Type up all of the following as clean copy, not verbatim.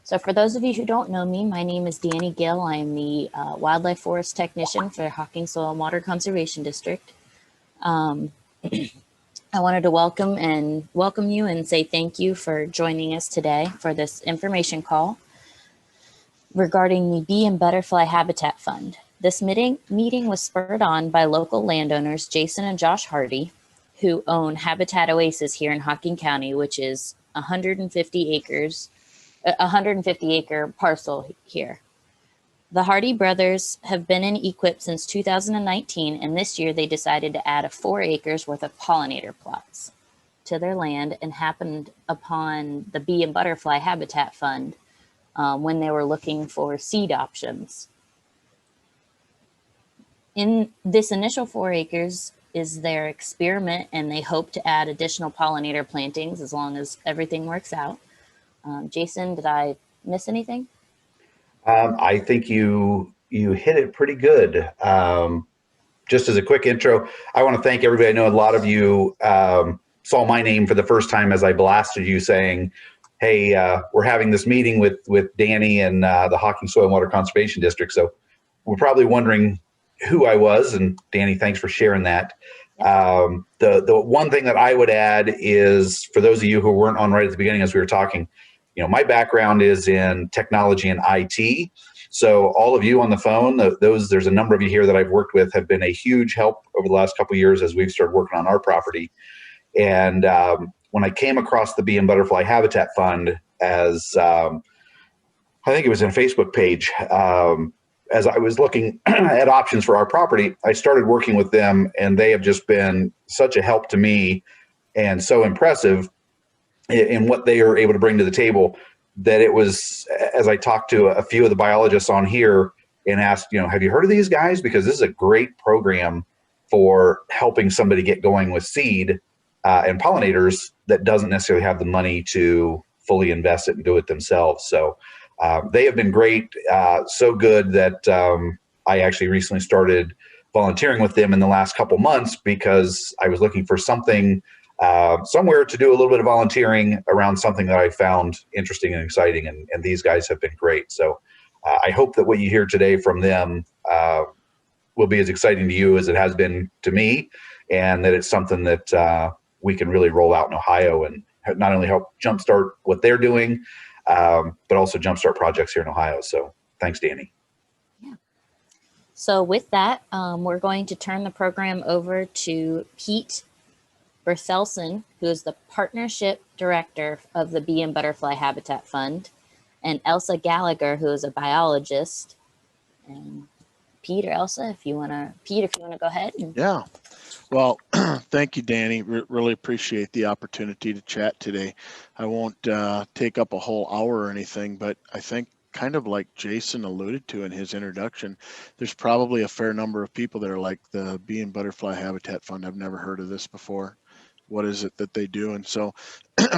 So for those of you who don't know me, my name is Danny Gill. I'm the Wildlife Forest Technician for Hocking Soil and Water Conservation District. I wanted to welcome you and say thank you for joining us today for this information call regarding the Bee and Butterfly Habitat Fund. This meeting was spurred on by local landowners Jason and Josh Hardy, who own Habitat Oasis here in Hocking County, which is 150 acre parcel here. The Hardy brothers have been in EQIP since 2019, and this year they decided to add 4 acres worth of pollinator plots to their land and happened upon the Bee and Butterfly Habitat Fund when they were looking for seed options. In this initial 4 acres is their experiment, and they hope to add additional pollinator plantings as long as everything works out. Jason, did I miss anything? I think you hit it pretty good. Just as a quick intro, I want to thank everybody. I know a lot of you saw my name for the first time as I blasted you saying, hey, we're having this meeting with Danny and the Hocking Soil and Water Conservation District. So we're probably wondering who I was, and Danny, thanks for sharing that. The one thing that I would add is, for those of you who weren't on right at the beginning as we were talking, my background is in technology and IT. So all of you on the phone, there's a number of you here that I've worked with, have been a huge help over the last couple of years as we've started working on our property. And when I came across the Bee and Butterfly Habitat Fund, as I think it was in a Facebook page, as I was looking at options for our property, I started working with them, and they have just been such a help to me and so impressive in what they are able to bring to the table, that it was, as I talked to a few of the biologists on here and asked, have you heard of these guys? Because this is a great program for helping somebody get going with seed and pollinators that doesn't necessarily have the money to fully invest it and do it themselves. So they have been great, so good that I actually recently started volunteering with them in the last couple months, because I was looking for something somewhere to do a little bit of volunteering around something that I found interesting and exciting, and these guys have been great. So I hope that what you hear today from them will be as exciting to you as it has been to me, and that it's something that we can really roll out in Ohio and not only help jumpstart what they're doing, but also jumpstart projects here in Ohio. So thanks, Danny. Yeah. So with that, we're going to turn the program over to Pete Berthelsen, who is the Partnership Director of the Bee and Butterfly Habitat Fund, and Elsa Gallagher, who is a biologist. And Pete or Elsa, if you want to go ahead. Yeah. Well, thank you, Danny. Really appreciate the opportunity to chat today. I won't take up a whole hour or anything, but I think, kind of like Jason alluded to in his introduction, there's probably a fair number of people that are like, the Bee and Butterfly Habitat Fund, I've never heard of this before. What is it that they do? And so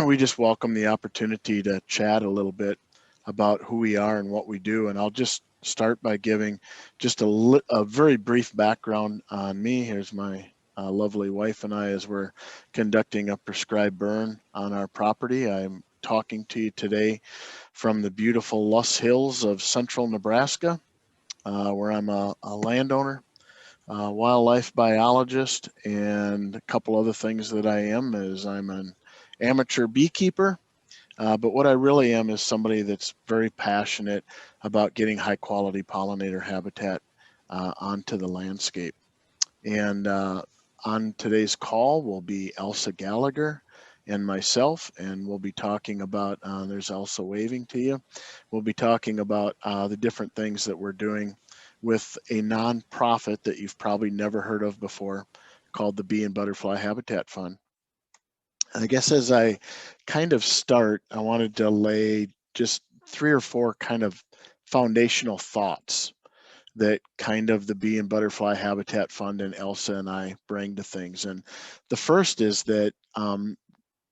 we just welcome the opportunity to chat a little bit about who we are and what we do. And I'll just start by giving just a very brief background on me. Here's my lovely wife and I as we're conducting a prescribed burn on our property. I'm talking to you today from the beautiful Loess Hills of central Nebraska, where I'm a landowner, wildlife biologist, and a couple other things that I am is I'm an amateur beekeeper. But what I really am is somebody that's very passionate about getting high quality pollinator habitat onto the landscape. And on today's call will be Elsa Gallagher and myself, and we'll be talking about, there's Elsa waving to you, we'll be talking about the different things that we're doing with a nonprofit that you've probably never heard of before, called the Bee and Butterfly Habitat Fund. I guess as I kind of start, I wanted to lay just 3 or 4 kind of foundational thoughts that kind of the Bee and Butterfly Habitat Fund and Elsa and I bring to things. And the first is that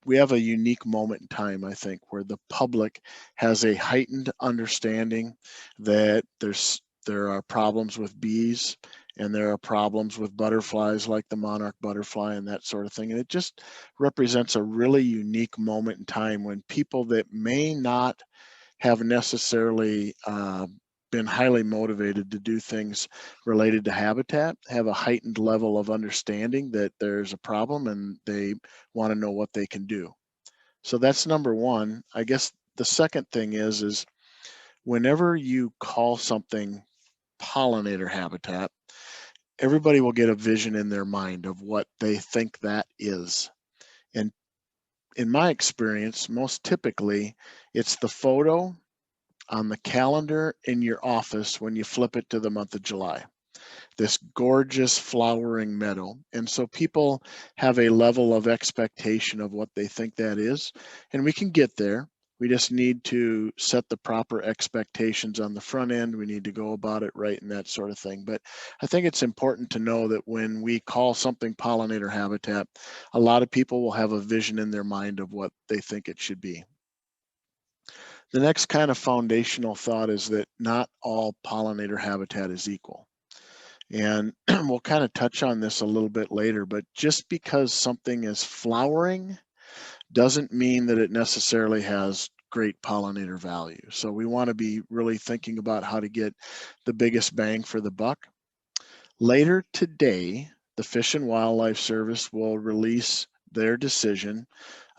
we have a unique moment in time, I think, where the public has a heightened understanding that there are problems with bees, and there are problems with butterflies like the monarch butterfly and that sort of thing. And it just represents a really unique moment in time when people that may not have necessarily been highly motivated to do things related to habitat, have a heightened level of understanding that there's a problem and they want to know what they can do. So that's number one. I guess the second thing is whenever you call something pollinator habitat, everybody will get a vision in their mind of what they think that is. And in my experience, most typically, it's the photo on the calendar in your office when you flip it to the month of July. This gorgeous flowering meadow. And so people have a level of expectation of what they think that is. And we can get there. We just need to set the proper expectations on the front end. We need to go about it right and that sort of thing. But I think it's important to know that when we call something pollinator habitat, a lot of people will have a vision in their mind of what they think it should be. The next kind of foundational thought is that not all pollinator habitat is equal. And we'll kind of touch on this a little bit later, but just because something is flowering doesn't mean that it necessarily has great pollinator value. So we want to be really thinking about how to get the biggest bang for the buck. Later today, the Fish and Wildlife Service will release their decision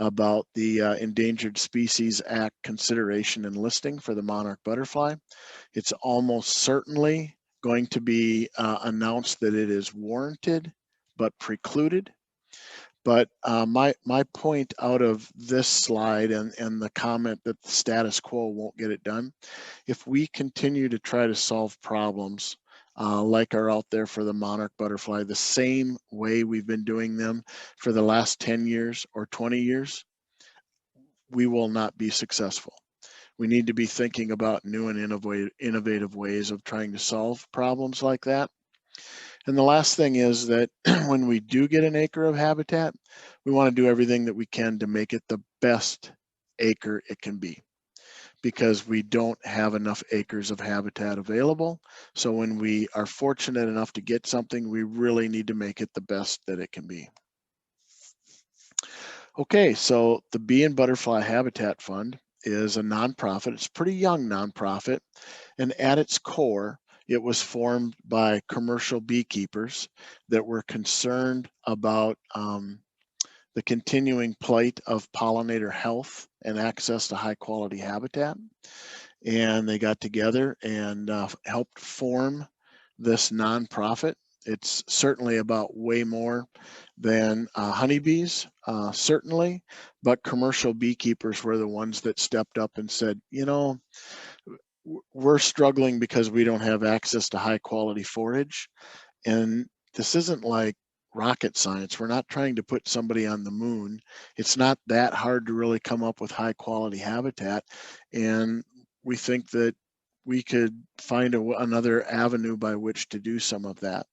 about the Endangered Species Act consideration and listing for the monarch butterfly. It's almost certainly going to be announced that it is warranted but precluded. But my point out of this slide and the comment that the status quo won't get it done, if we continue to try to solve problems like are out there for the monarch butterfly, the same way we've been doing them for the last 10 years or 20 years, we will not be successful. We need to be thinking about new and innovative ways of trying to solve problems like that. And the last thing is that when we do get an acre of habitat, we want to do everything that we can to make it the best acre it can be, because we don't have enough acres of habitat available. So when we are fortunate enough to get something, we really need to make it the best that it can be. Okay, so the Bee and Butterfly Habitat Fund is a nonprofit. It's a pretty young nonprofit, and at its core, it was formed by commercial beekeepers that were concerned about the continuing plight of pollinator health and access to high quality habitat. And they got together and helped form this nonprofit. It's certainly about way more than honeybees, certainly, but commercial beekeepers were the ones that stepped up and said, you know, we're struggling because we don't have access to high quality forage. And this isn't like rocket science. We're not trying to put somebody on the moon. It's not that hard to really come up with high quality habitat. And we think that we could find another avenue by which to do some of that.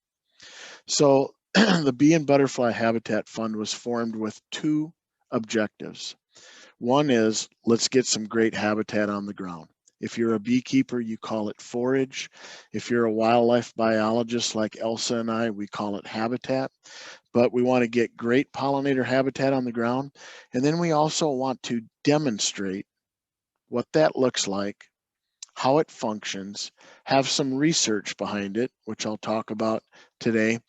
So the Bee and Butterfly Habitat Fund was formed with two objectives. One is, let's get some great habitat on the ground. If you're a beekeeper, you call it forage. If you're a wildlife biologist like Elsa and I, we call it habitat. But we want to get great pollinator habitat on the ground. And then we also want to demonstrate what that looks like, how it functions, have some research behind it, which I'll talk about today,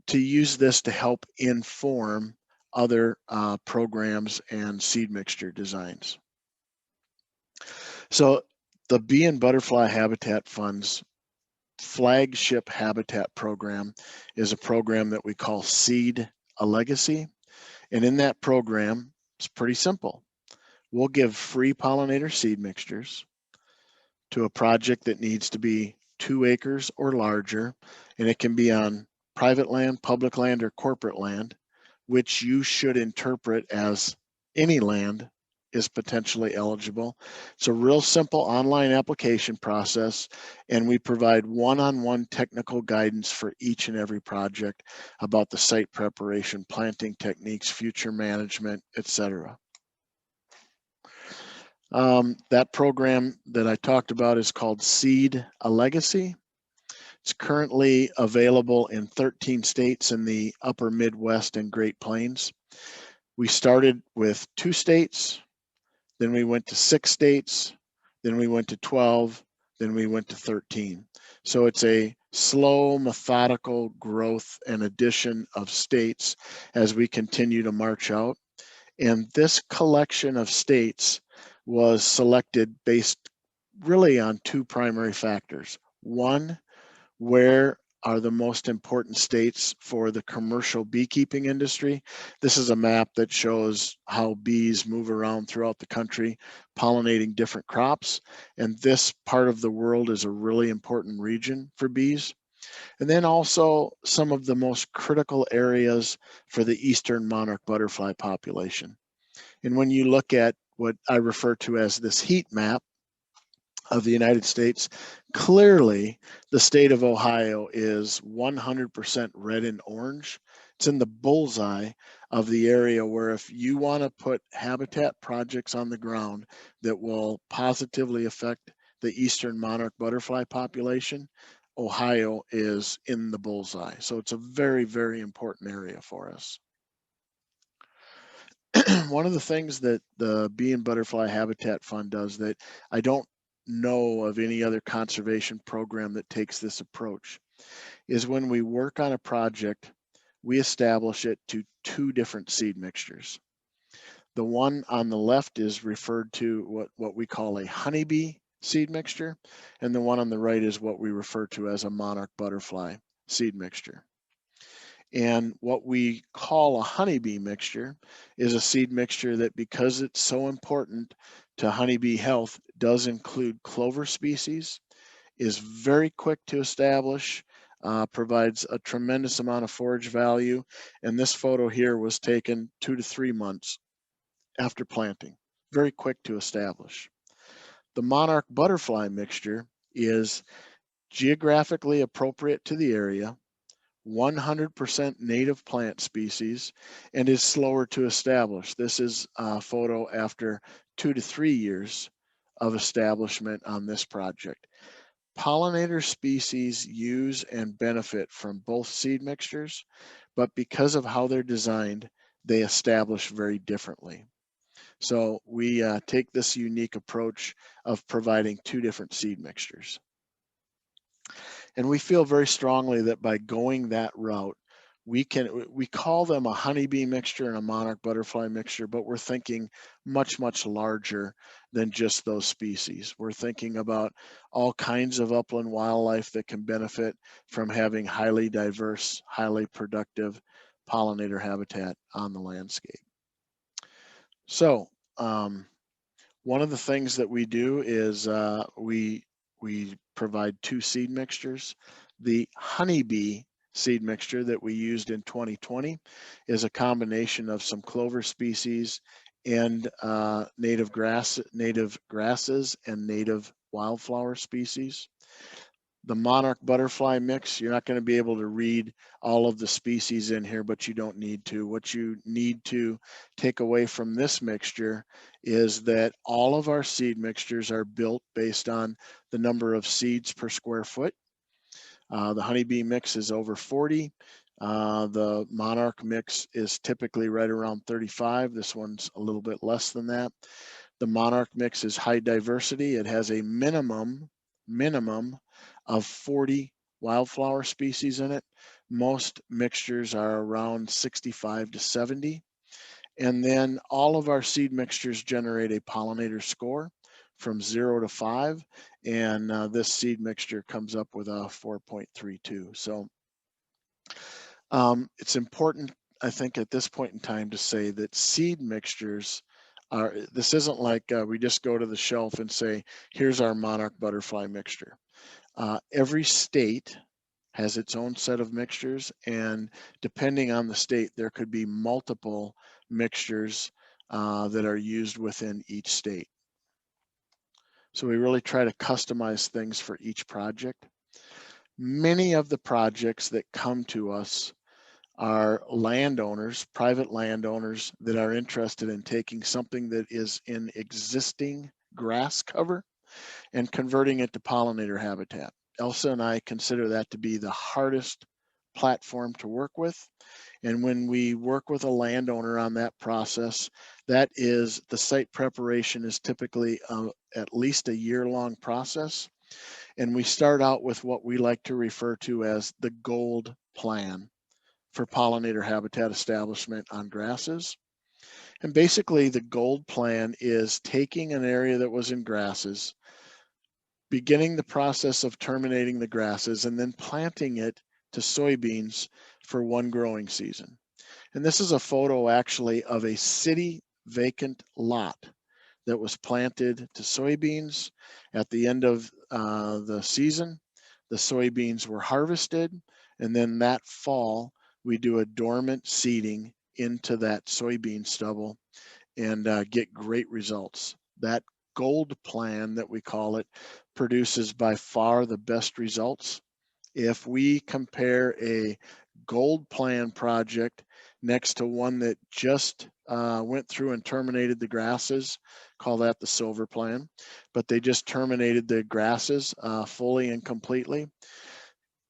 to use this to help inform other programs and seed mixture designs. So the Bee and Butterfly Habitat Fund's flagship habitat program is a program that we call Seed a Legacy. And in that program, it's pretty simple. We'll give free pollinator seed mixtures to a project that needs to be 2 acres or larger, and it can be on private land, public land, or corporate land, which you should interpret as any land is potentially eligible. It's a real simple online application process, and we provide one-on-one technical guidance for each and every project about the site preparation, planting techniques, future management, etc. That program that I talked about is called Seed a Legacy. It's currently available in 13 states in the upper Midwest and Great Plains. We started with 2 states, then we went to 6 states, then we went to 12, then we went to 13. So it's a slow, methodical growth and addition of states as we continue to march out. And this collection of states was selected based really on two primary factors. One, where are the most important states for the commercial beekeeping industry? This is a map that shows how bees move around throughout the country, pollinating different crops. And this part of the world is a really important region for bees. And then also some of the most critical areas for the eastern monarch butterfly population. And when you look at what I refer to as this heat map of the United States, clearly the state of Ohio is 100% red and orange. It's in the bullseye of the area where if you want to put habitat projects on the ground that will positively affect the eastern monarch butterfly population, Ohio is in the bullseye. So it's a very, very important area for us. One of the things that the Bee and Butterfly Habitat Fund does that I don't know of any other conservation program that takes this approach is when we work on a project, we establish it to two different seed mixtures. The one on the left is referred to what we call a honeybee seed mixture, and the one on the right is what we refer to as a monarch butterfly seed mixture. And what we call a honeybee mixture is a seed mixture that, because it's so important to honeybee health, does include clover species, is very quick to establish, provides a tremendous amount of forage value. And this photo here was taken 2 to 3 months after planting, very quick to establish. The monarch butterfly mixture is geographically appropriate to the area, 100% native plant species, and is slower to establish. This is a photo after 2 to 3 years of establishment on this project. Pollinator species use and benefit from both seed mixtures, but because of how they're designed, they establish very differently. So we take this unique approach of providing two different seed mixtures. And we feel very strongly that by going that route, we call them a honeybee mixture and a monarch butterfly mixture, but we're thinking much, much larger than just those species. We're thinking about all kinds of upland wildlife that can benefit from having highly diverse, highly productive pollinator habitat on the landscape. So one of the things that we do is we provide two seed mixtures. The honeybee seed mixture that we used in 2020 is a combination of some clover species and native grasses and native wildflower species. The monarch butterfly mix, you're not going to be able to read all of the species in here, but you don't need to. What you need to take away from this mixture is that all of our seed mixtures are built based on the number of seeds per square foot. The honeybee mix is over 40. The monarch mix is typically right around 35. This one's a little bit less than that. The monarch mix is high diversity. It has a minimum of 40 wildflower species in it. Most mixtures are around 65 to 70. And then all of our seed mixtures generate a pollinator score from 0 to 5. And this seed mixture comes up with a 4.32. So it's important, I think, at this point in time to say that seed mixtures this isn't like we just go to the shelf and say, here's our monarch butterfly mixture. Every state has its own set of mixtures, and depending on the state, there could be multiple mixtures that are used within each state. So we really try to customize things for each project. Many of the projects that come to us are landowners, private landowners that are interested in taking something that is in existing grass cover and converting it to pollinator habitat. Elsa and I consider that to be the hardest platform to work with. And when we work with a landowner on that process, that is, the site preparation is typically at least a year-long process. And we start out with what we like to refer to as the gold plan for pollinator habitat establishment on grasses. And basically the gold plan is taking an area that was in grasses, beginning the process of terminating the grasses, and then planting it to soybeans for one growing season. And this is a photo actually of a city vacant lot that was planted to soybeans. At the end of the season, the soybeans were harvested, and then that fall we do a dormant seeding into that soybean stubble and get great results. That gold plan that we call it produces by far the best results. If we compare a gold plan project next to one that just went through and terminated the grasses, call that the silver plan, but they just terminated the grasses fully and completely.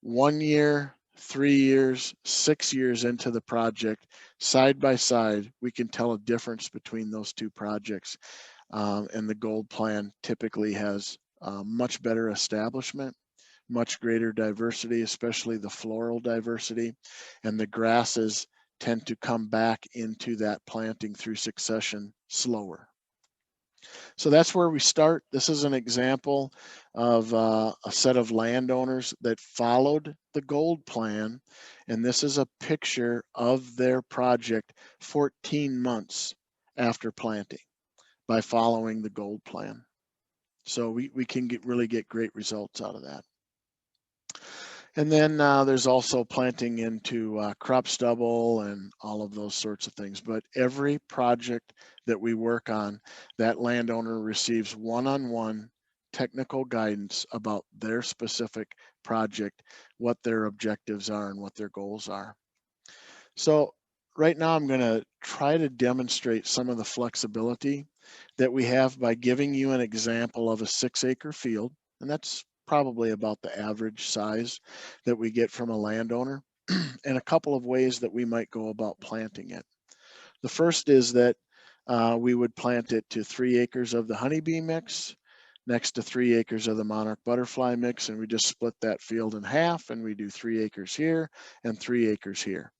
1 year, 3 years, 6 years into the project, side by side, we can tell a difference between those two projects. And the gold plan typically has much better establishment, much greater diversity, especially the floral diversity, and the grasses tend to come back into that planting through succession slower. So that's where we start. This is an example of a set of landowners that followed the gold plan, and this is a picture of their project 14 months after planting by following the gold plan. So we can really get great results out of that. And then there's also planting into crop stubble and all of those sorts of things. But every project that we work on, that landowner receives one-on-one technical guidance about their specific project, what their objectives are and what their goals are. So right now I'm going to try to demonstrate some of the flexibility that we have by giving you an example of a 6-acre field, and that's probably about the average size that we get from a landowner, and a couple of ways that we might go about planting it. The first is that we would plant it to 3 acres of the honeybee mix, next to 3 acres of the monarch butterfly mix, and we just split that field in half, and we do 3 acres here and 3 acres here.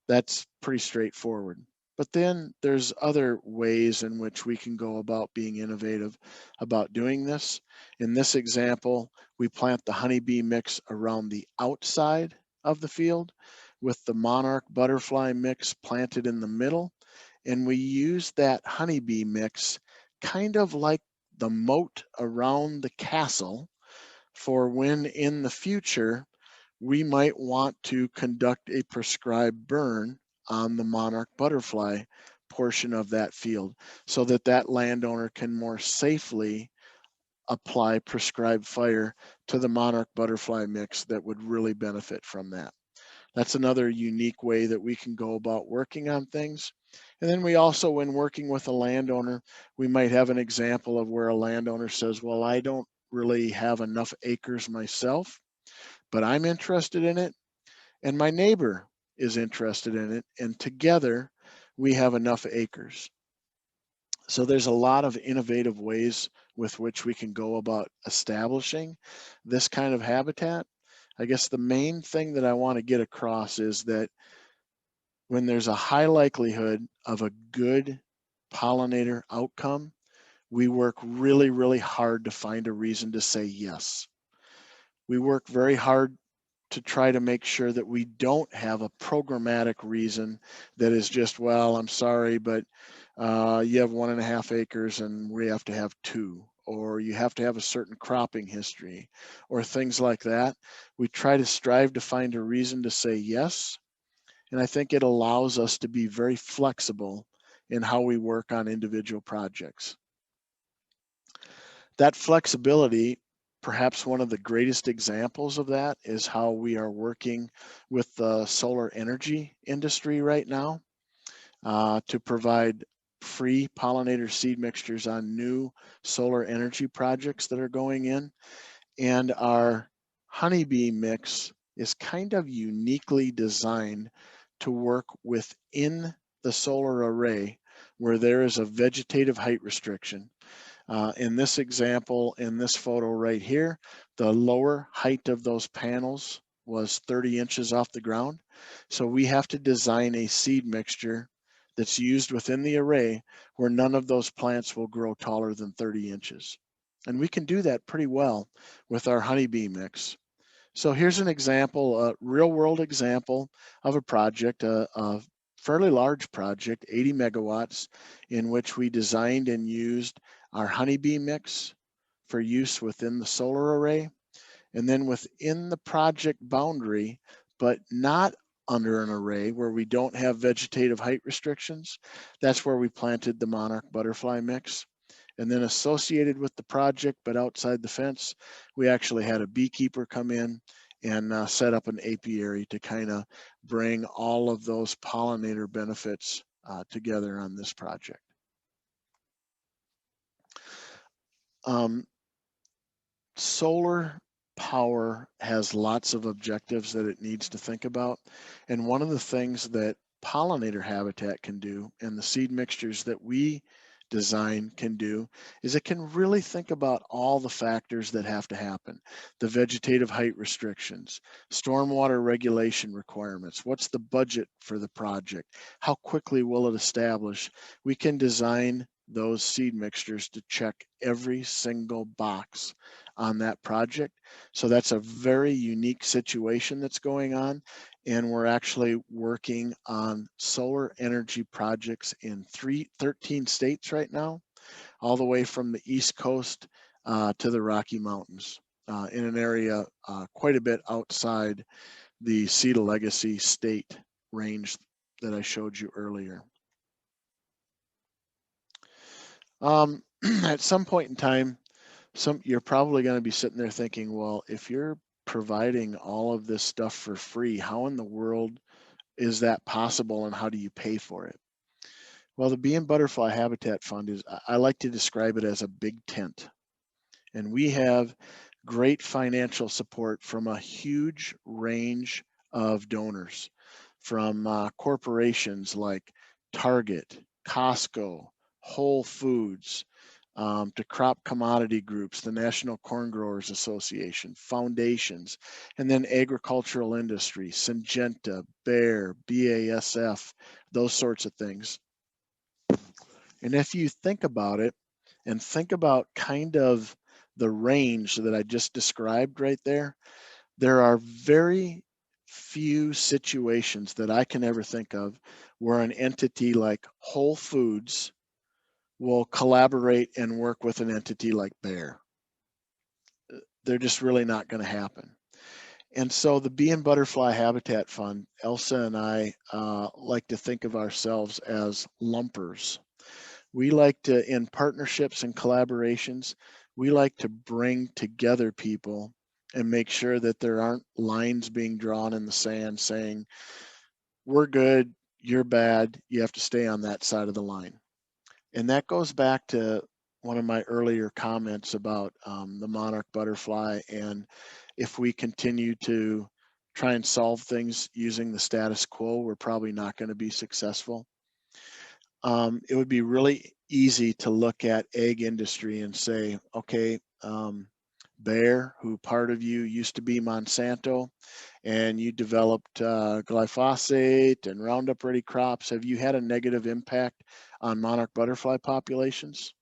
That's pretty straightforward. But then there's other ways in which we can go about being innovative about doing this. In this example, we plant the honeybee mix around the outside of the field with the monarch butterfly mix planted in the middle. And we use that honeybee mix kind of like the moat around the castle for when in the future we might want to conduct a prescribed burn on the monarch butterfly portion of that field so that that landowner can more safely apply prescribed fire to the monarch butterfly mix that would really benefit from that. That's another unique way that we can go about working on things. And then we also, when working with a landowner, we might have an example of where a landowner says, well, I don't really have enough acres myself, but I'm interested in it, and my neighbor is interested in it, and together we have enough acres. So there's a lot of innovative ways with which we can go about establishing this kind of habitat. I guess the main thing that I want to get across is that when there's a high likelihood of a good pollinator outcome, we work really, really hard to find a reason to say yes. We work very hard to try to make sure that we don't have a programmatic reason that is just, well, I'm sorry, but you have 1.5 acres and we have to have 2, or you have to have a certain cropping history, or things like that. We try to strive to find a reason to say yes. And I think it allows us to be very flexible in how we work on individual projects. That flexibility, perhaps one of the greatest examples of that is how we are working with the solar energy industry right now to provide free pollinator seed mixtures on new solar energy projects that are going in. And our honeybee mix is kind of uniquely designed to work within the solar array where there is a vegetative height restriction. In this example, in this photo right here, the lower height of those panels was 30 inches off the ground. So we have to design a seed mixture that's used within the array where none of those plants will grow taller than 30 inches. And we can do that pretty well with our honeybee mix. So here's an example, a real world example of a project, a fairly large project, 80 megawatts, in which we designed and used our honeybee mix for use within the solar array. And then within the project boundary, but not under an array where we don't have vegetative height restrictions, that's where we planted the monarch butterfly mix. And then associated with the project, but outside the fence, we actually had a beekeeper come in and set up an apiary to kind of bring all of those pollinator benefits together on this project. Solar power has lots of objectives that it needs to think about. And one of the things that pollinator habitat can do and the seed mixtures that we design can do is it can really think about all the factors that have to happen. The vegetative height restrictions, stormwater regulation requirements, what's the budget for the project, how quickly will it establish. We can design those seed mixtures to check every single box on that project. So that's a very unique situation that's going on. And we're actually working on solar energy projects in 13 states right now, all the way from the East Coast to the Rocky Mountains, in an area quite a bit outside the Cedar Legacy state range that I showed you earlier. At some point in time, you're probably going to be sitting there thinking, well, if you're providing all of this stuff for free, how in the world is that possible and how do you pay for it? Well, the Bee and Butterfly Habitat Fund is, I like to describe it as a big tent. And we have great financial support from a huge range of donors, from corporations like Target, Costco, Whole Foods, to crop commodity groups, the National Corn Growers Association, foundations, and then agricultural industry, Syngenta, Bayer, BASF, those sorts of things. And if you think about it and think about kind of the range that I just described right there, there are very few situations that I can ever think of where an entity like Whole Foods will collaborate and work with an entity like Bayer. They're just really not going to happen. And so the Bee and Butterfly Habitat Fund, Elsa and I like to think of ourselves as lumpers. We like to, in partnerships and collaborations, we like to bring together people and make sure that there aren't lines being drawn in the sand saying, we're good, you're bad, you have to stay on that side of the line. And that goes back to one of my earlier comments about the monarch butterfly. And if we continue to try and solve things using the status quo, we're probably not going to be successful. It would be really easy to look at egg industry and say, okay, Bayer, who part of you used to be Monsanto, and you developed glyphosate and Roundup Ready crops. Have you had a negative impact on monarch butterfly populations?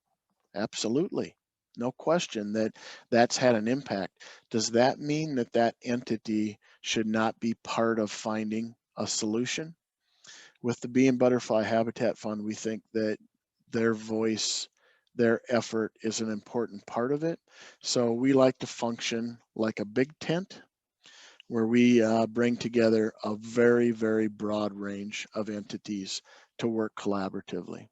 Absolutely. No question that that's had an impact. Does that mean that that entity should not be part of finding a solution? With the Bee and Butterfly Habitat Fund, we think that their voice, their effort is an important part of it. So we like to function like a big tent where we bring together a very, very broad range of entities to work collaboratively.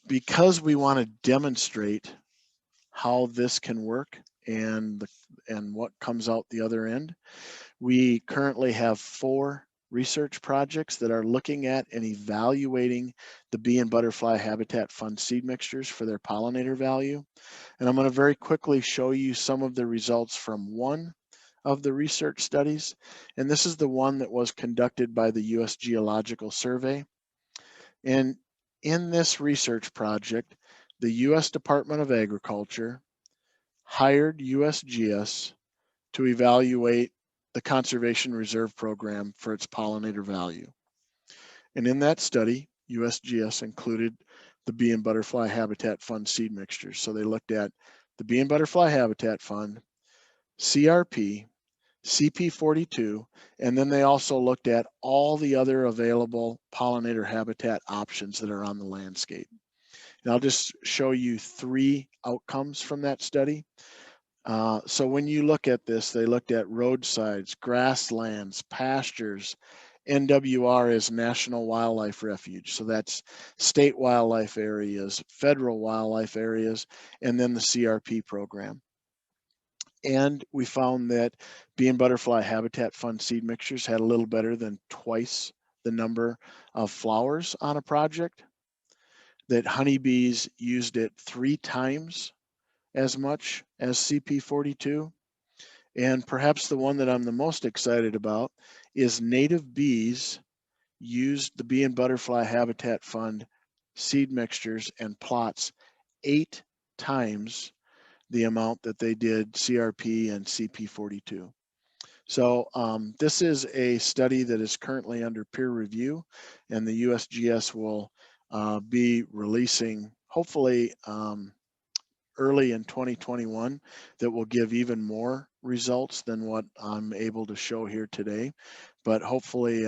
Because we want to demonstrate how this can work and what comes out the other end, we currently have 4 research projects that are looking at and evaluating the Bee and Butterfly Habitat Fund seed mixtures for their pollinator value. And I'm going to very quickly show you some of the results from one of the research studies. And this is the one that was conducted by the U.S. Geological Survey. And in this research project, the U.S. Department of Agriculture hired USGS to evaluate the Conservation Reserve Program for its pollinator value. And in that study, USGS included the Bee and Butterfly Habitat Fund seed mixtures. So they looked at the Bee and Butterfly Habitat Fund, CRP, CP42, and then they also looked at all the other available pollinator habitat options that are on the landscape. And I'll just show you 3 outcomes from that study. So when you look at this, they looked at roadsides, grasslands, pastures. NWR is National Wildlife Refuge. So that's state wildlife areas, federal wildlife areas, and then the CRP program. And we found that Bee and Butterfly Habitat Fund seed mixtures had a little better than twice the number of flowers on a project, that honeybees used it 3 times as much as CP42. And perhaps the one that I'm the most excited about is native bees used the Bee and Butterfly Habitat Fund seed mixtures and plots 8 times the amount that they did CRP and CP42. So this is a study that is currently under peer review, and the USGS will be releasing, hopefully early in 2021, that will give even more results than what I'm able to show here today. But hopefully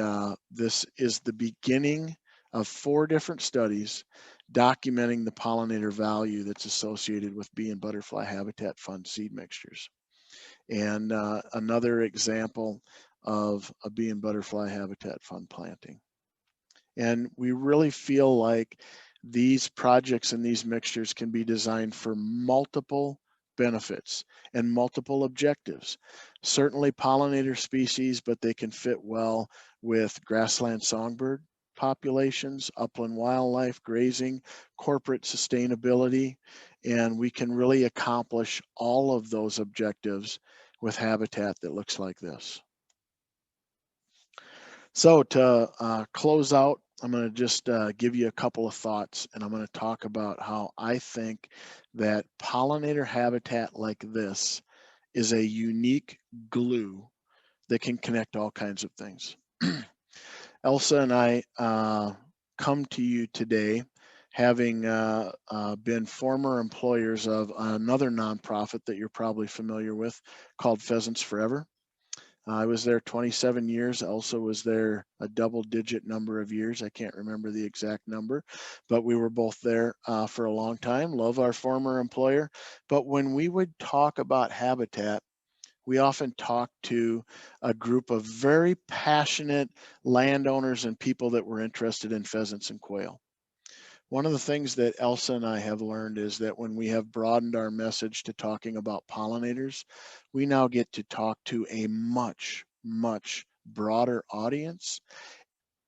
this is the beginning of 4 different studies documenting the pollinator value that's associated with Bee and Butterfly Habitat Fund seed mixtures. And another example of a Bee and Butterfly Habitat Fund planting. And we really feel like these projects and these mixtures can be designed for multiple benefits and multiple objectives. Certainly pollinator species, but they can fit well with grassland songbird populations, upland wildlife, grazing, corporate sustainability, and we can really accomplish all of those objectives with habitat that looks like this. So to close out, I'm going to just give you a couple of thoughts, and I'm going to talk about how I think that pollinator habitat like this is a unique glue that can connect all kinds of things. Elsa and I come to you today having been former employers of another nonprofit that you're probably familiar with called Pheasants Forever. I was there 27 years. Elsa was there a double-digit number of years. I can't remember the exact number, but we were both there for a long time. Love our former employer. But when we would talk about habitat, we often talked to a group of very passionate landowners and people that were interested in pheasants and quail. One of the things that Elsa and I have learned is that when we have broadened our message to talking about pollinators, we now get to talk to a much, much broader audience,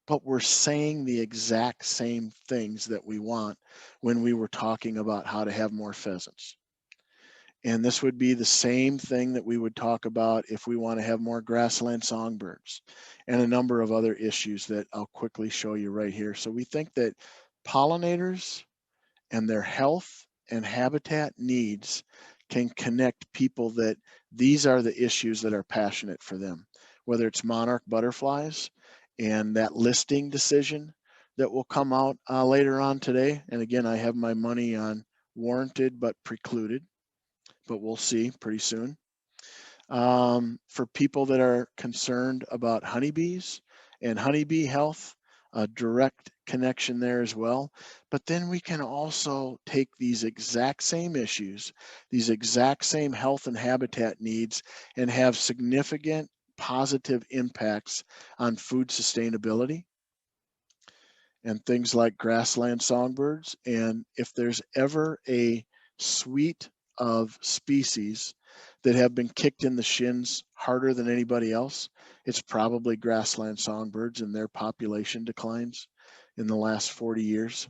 but we're saying the exact same things that we want when we were talking about how to have more pheasants. And this would be the same thing that we would talk about if we want to have more grassland songbirds and a number of other issues that I'll quickly show you right here. So we think that pollinators and their health and habitat needs can connect people that these are the issues that are passionate for them, whether it's monarch butterflies and that listing decision that will come out later on today. And again, I have my money on warranted but precluded, but we'll see pretty soon. For people that are concerned about honeybees and honeybee health, a direct connection there as well. But then we can also take these exact same issues, these exact same health and habitat needs, and have significant positive impacts on food sustainability and things like grassland songbirds. And if there's ever a suite of species that have been kicked in the shins harder than anybody else, it's probably grassland songbirds and their population declines in the last 40 years.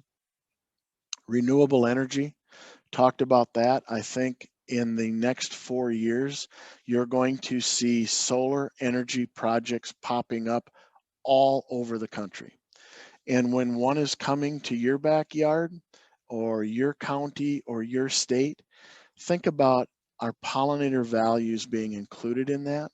Renewable energy, talked about that. I think in the next 4 years, you're going to see solar energy projects popping up all over the country. And when one is coming to your backyard or your county or your state, think about, are pollinator values being included in that?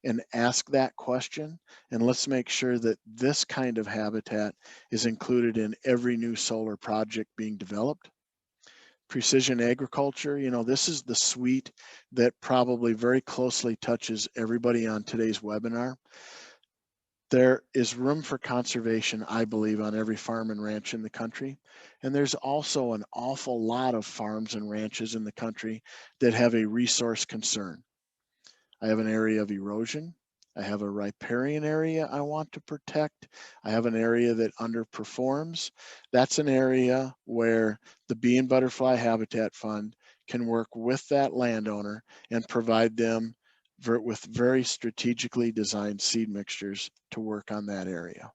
And ask that question. And let's make sure that this kind of habitat is included in every new solar project being developed. Precision agriculture, you know, this is the suite that probably very closely touches everybody on today's webinar. There is room for conservation, I believe, on every farm and ranch in the country. And there's also an awful lot of farms and ranches in the country that have a resource concern. I have an area of erosion. I have a riparian area I want to protect. I have an area that underperforms. That's an area where the Bee and Butterfly Habitat Fund can work with that landowner and provide them with very strategically designed seed mixtures to work on that area.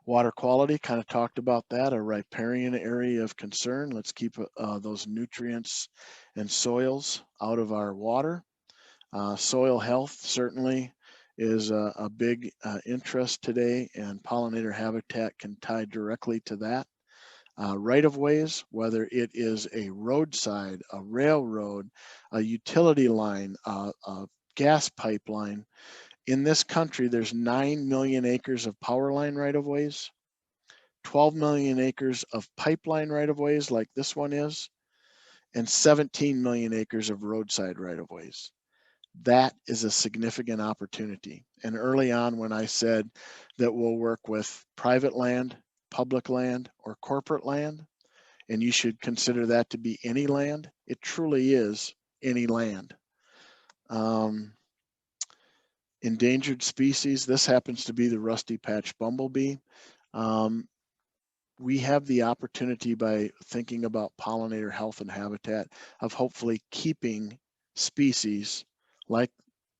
Water quality, kind of talked about that, a riparian area of concern. Let's keep those nutrients and soils out of our water. Soil health certainly is a big interest today, and pollinator habitat can tie directly to that. Right-of-ways, whether it is a roadside, a railroad, a utility line, a gas pipeline. In this country, there's 9 million acres of power line right-of-ways, 12 million acres of pipeline right-of-ways like this one is, and 17 million acres of roadside right-of-ways. That is a significant opportunity. And early on, when I said that we'll work with private land, public land, or corporate land, and you should consider that to be any land, it truly is any land. Endangered species, this happens to be the rusty patch bumblebee. We have the opportunity, by thinking about pollinator health and habitat, of hopefully keeping species like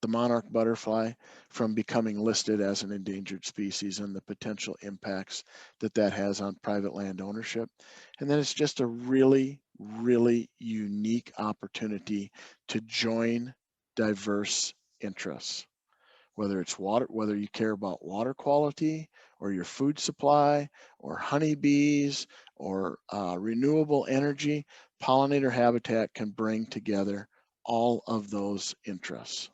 the monarch butterfly from becoming listed as an endangered species, and the potential impacts that that has on private land ownership. And then it's just a really, really unique opportunity to join diverse interests, whether it's water, whether you care about water quality or your food supply or honeybees or renewable energy. Pollinator habitat can bring together all of those interests.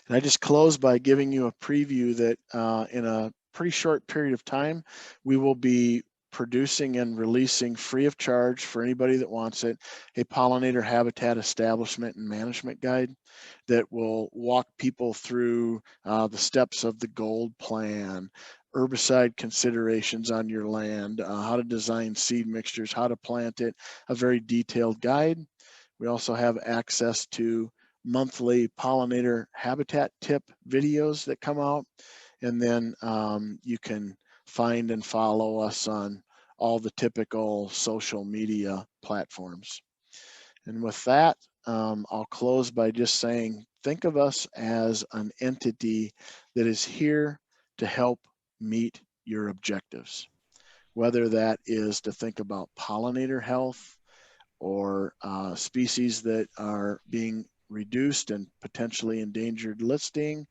And I just close by giving you a preview that in a pretty short period of time, we will be producing and releasing free of charge for anybody that wants it, a pollinator habitat establishment and management guide that will walk people through the steps of the gold plan, herbicide considerations on your land, how to design seed mixtures, how to plant it, a very detailed guide. We also have access to monthly pollinator habitat tip videos that come out. And then you can find and follow us on all the typical social media platforms. And with that, I'll close by just saying, think of us as an entity that is here to help meet your objectives, whether that is to think about pollinator health or species that are being reduced and potentially endangered listing,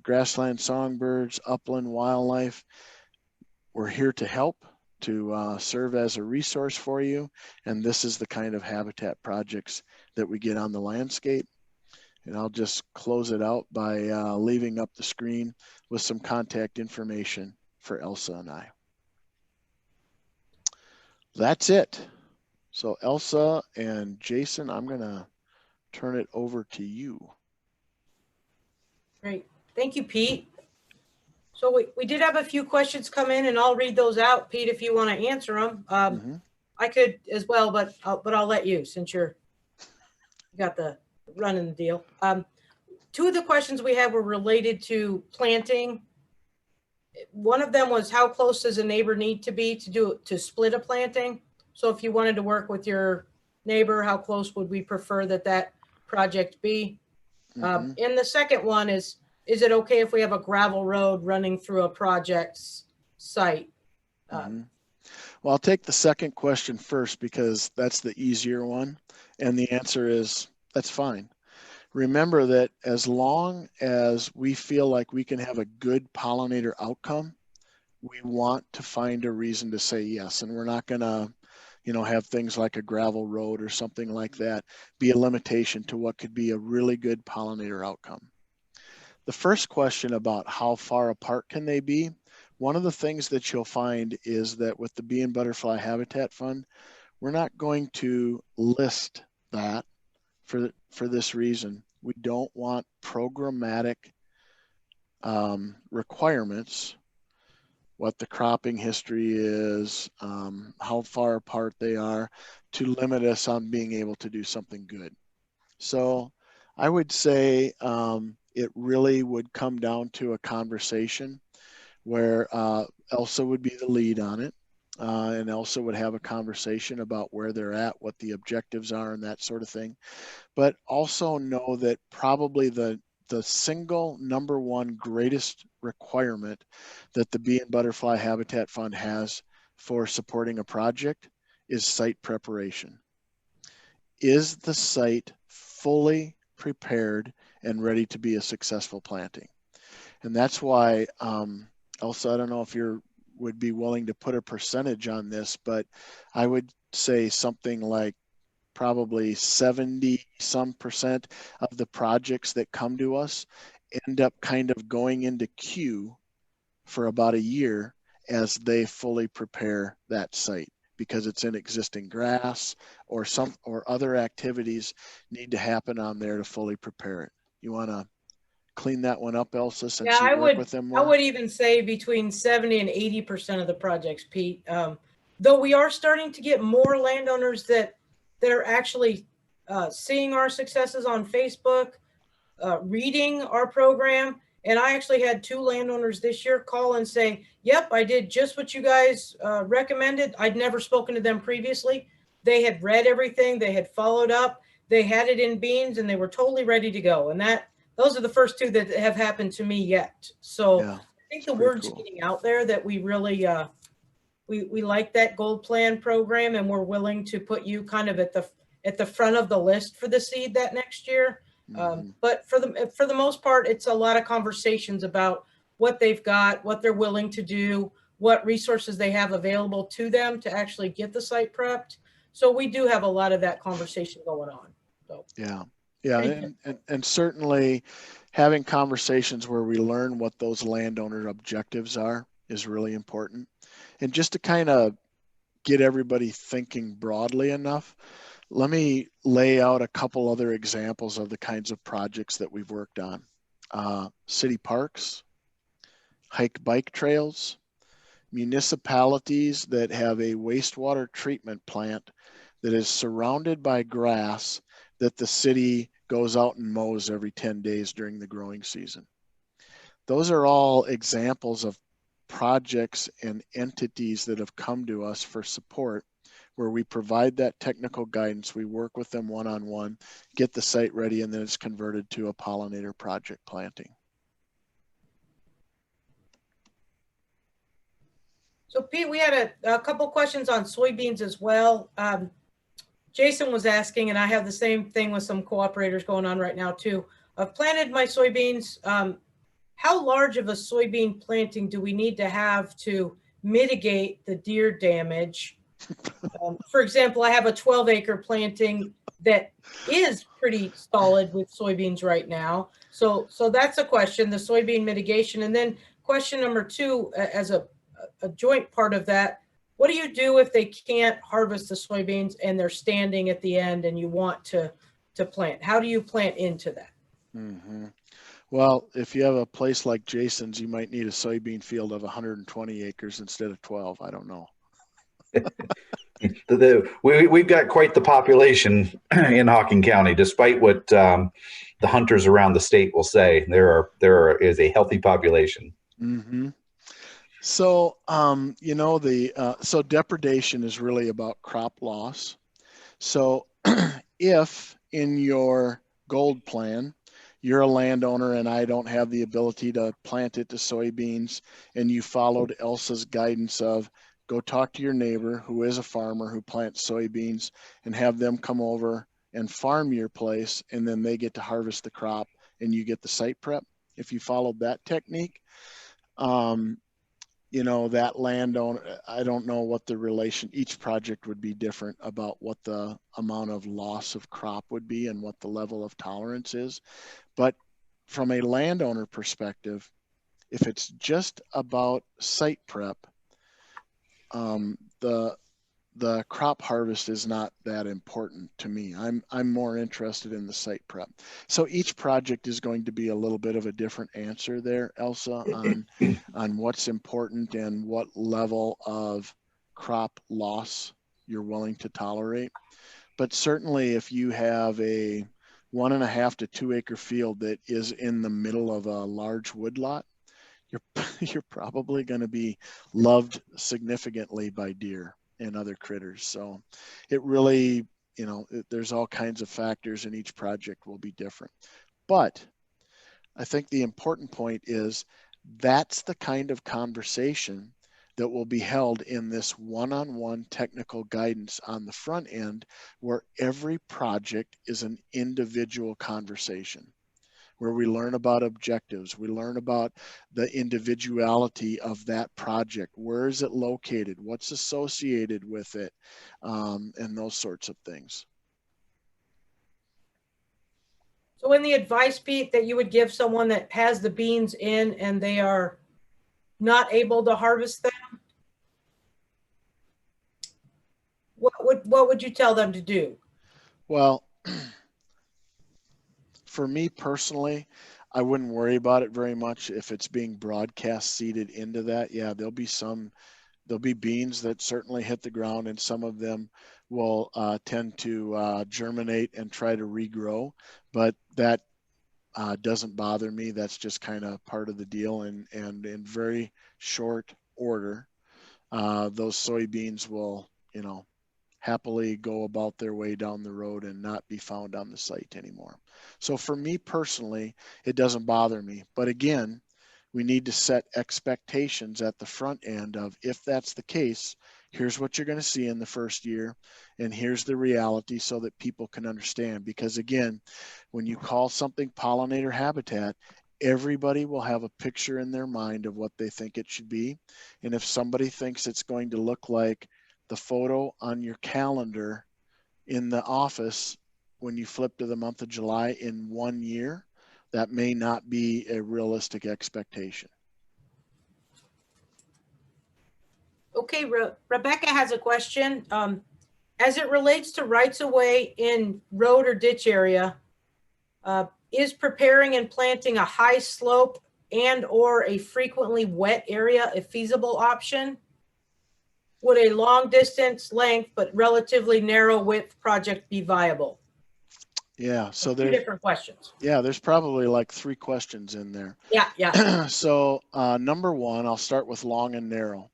grassland songbirds, upland wildlife. We're here to help, to serve as a resource for you. And this is the kind of habitat projects that we get on the landscape. And I'll just close it out by leaving up the screen with some contact information for Elsa and I. That's it. So Elsa and Jason, I'm gonna turn it over to you. Great. Thank you, Pete. So we did have a few questions come in, and I'll read those out, Pete, if you want to answer them. I could as well, but I'll let you, since you got the running the deal. Two of the questions we had were related to planting. One of them was, how close does a neighbor need to be to split a planting? So if you wanted to work with your neighbor, how close would we prefer that project be? And the second one is it okay if we have a gravel road running through a project's site? Well, I'll take the second question first because that's the easier one. And the answer is that's fine. Remember that as long as we feel like we can have a good pollinator outcome, we want to find a reason to say yes. And we're not going to, have things like a gravel road or something like that be a limitation to what could be a really good pollinator outcome. The first question about how far apart can they be, one of the things that you'll find is that with the Bee and Butterfly Habitat Fund, we're not going to list that for this reason. We don't want programmatic requirements, what the cropping history is, how far apart they are, to limit us on being able to do something good. So I would say it really would come down to a conversation where Elsa would be the lead on it. And Elsa would have a conversation about where they're at, what the objectives are, and that sort of thing. But also know that probably the single number one greatest requirement that the Bee and Butterfly Habitat Fund has for supporting a project is site preparation. Is the site fully prepared and ready to be a successful planting? And that's why, Elsa, I don't know if you would be willing to put a percentage on this, but I would say something like probably 70% of the projects that come to us end up kind of going into queue for about a year as they fully prepare that site, because it's in existing grass or other activities need to happen on there to fully prepare it. You want to clean that one up, Elsa, since Yeah, you work with them more? I would even say between 70 and 80% of the projects, Pete. Though we are starting to get more landowners that are actually seeing our successes on Facebook, reading our program. And I actually had 2 landowners this year call and say, yep, I did just what you guys recommended. I'd never spoken to them previously. They had read everything. They had followed up. They had it in beans and they were totally ready to go. And those are the first 2 that have happened to me yet. So yeah, I think the word's getting out there that we really, we like that gold plan program, and we're willing to put you kind of at the front of the list for the seed that next year. But for the most part, it's a lot of conversations about what they've got, what they're willing to do, what resources they have available to them to actually get the site prepped. So we do have a lot of that conversation going on. So yeah. And certainly having conversations where we learn what those landowner objectives are is really important. And just to kind of get everybody thinking broadly enough, let me lay out a couple other examples of the kinds of projects that we've worked on. City parks, hike bike trails, municipalities that have a wastewater treatment plant that is surrounded by grass that the city goes out and mows every 10 days during the growing season. Those are all examples of projects and entities that have come to us for support, where we provide that technical guidance, we work with them one-on-one, get the site ready, and then it's converted to a pollinator project planting. So Pete, we had a couple questions on soybeans as well. Jason was asking, and I have the same thing with some cooperators going on right now too. I've planted my soybeans. How large of a soybean planting do we need to have to mitigate the deer damage? For example, I have a 12-acre planting that is pretty solid with soybeans right now. So that's a question, the soybean mitigation. And then question number 2, as a joint part of that, what do you do if they can't harvest the soybeans and they're standing at the end and you want to plant? How do you plant into that? Mm-hmm. Well, if you have a place like Jason's, you might need a soybean field of 120 acres instead of 12. I don't know. We've got quite the population in Hocking County, despite what the hunters around the state will say. There is a healthy population. Mm-hmm. So, so depredation is really about crop loss. So if in your gold plan, you're a landowner and I don't have the ability to plant it to soybeans, and you followed Elsa's guidance of go talk to your neighbor who is a farmer who plants soybeans and have them come over and farm your place, and then they get to harvest the crop and you get the site prep. If you followed that technique, you know, that landowner, I don't know what the relation, each project would be different about what the amount of loss of crop would be and what the level of tolerance is. But from a landowner perspective, if it's just about site prep, the crop harvest is not that important to me. I'm more interested in the site prep. So each project is going to be a little bit of a different answer there, Elsa, on what's important and what level of crop loss you're willing to tolerate. But certainly if you have a 1.5 to 2 acre field that is in the middle of a large woodlot, you're probably going to be loved significantly by deer and other critters. So it really, you know, there's all kinds of factors, and each project will be different. But I think the important point is that's the kind of conversation that will be held in this one-on-one technical guidance on the front end, where every project is an individual conversation, where we learn about objectives, we learn about the individuality of that project, where is it located, what's associated with it, and those sorts of things. So in the advice, Pete, that you would give someone that has the beans in and they are not able to harvest them, what would you tell them to do? Well, for me personally, I wouldn't worry about it very much if it's being broadcast seeded into that. Yeah, there'll be beans that certainly hit the ground, and some of them will tend to germinate and try to regrow, but that doesn't bother me. That's just kind of part of the deal, and in very short order, those soybeans will, you know, happily go about their way down the road and not be found on the site anymore. So for me personally, it doesn't bother me. But again, we need to set expectations at the front end of, if that's the case, here's what you're going to see in the first year, and here's the reality, so that people can understand. Because again, when you call something pollinator habitat, everybody will have a picture in their mind of what they think it should be. And if somebody thinks it's going to look like the photo on your calendar in the office when you flip to the month of July in 1 year, that may not be a realistic expectation. Okay, Rebecca has a question. As it relates to rights of way in road or ditch area, is preparing and planting a high slope and or a frequently wet area a feasible option? Would a long distance length but relatively narrow width project be viable? Yeah, so there's 2 different questions. Yeah, there's probably like 3 questions in there. Yeah. So number 1, I'll start with long and narrow.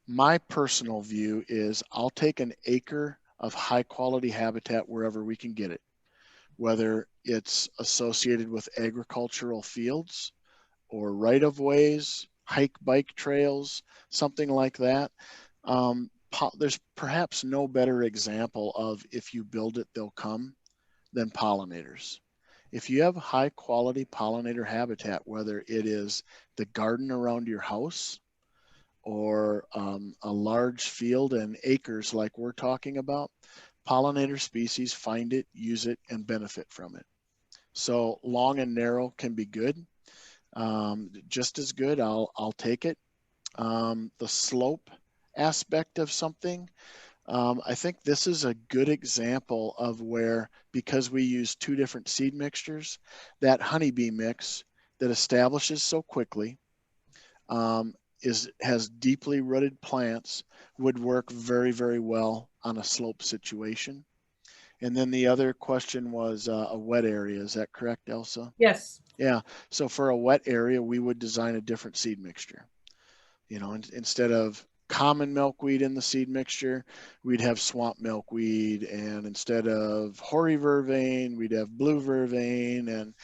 My personal view is I'll take an acre of high quality habitat wherever we can get it, whether it's associated with agricultural fields or right of ways, hike bike trails, something like that. There's perhaps no better example of, if you build it, they'll come, than pollinators. If you have high quality pollinator habitat, whether it is the garden around your house or a large field and acres like we're talking about, pollinator species find it, use it, and benefit from it. So long and narrow can be good. Just as good, I'll take it. The slope aspect of something, I think this is a good example of where, because we use 2 different seed mixtures, that honeybee mix that establishes so quickly, has deeply rooted plants, would work very, very well on a slope situation. And then the other question was a wet area. Is that correct, Elsa? Yes. Yeah. So for a wet area, we would design a different seed mixture. You know, instead of common milkweed in the seed mixture, we'd have swamp milkweed, and instead of hoary vervain, we'd have blue vervain. And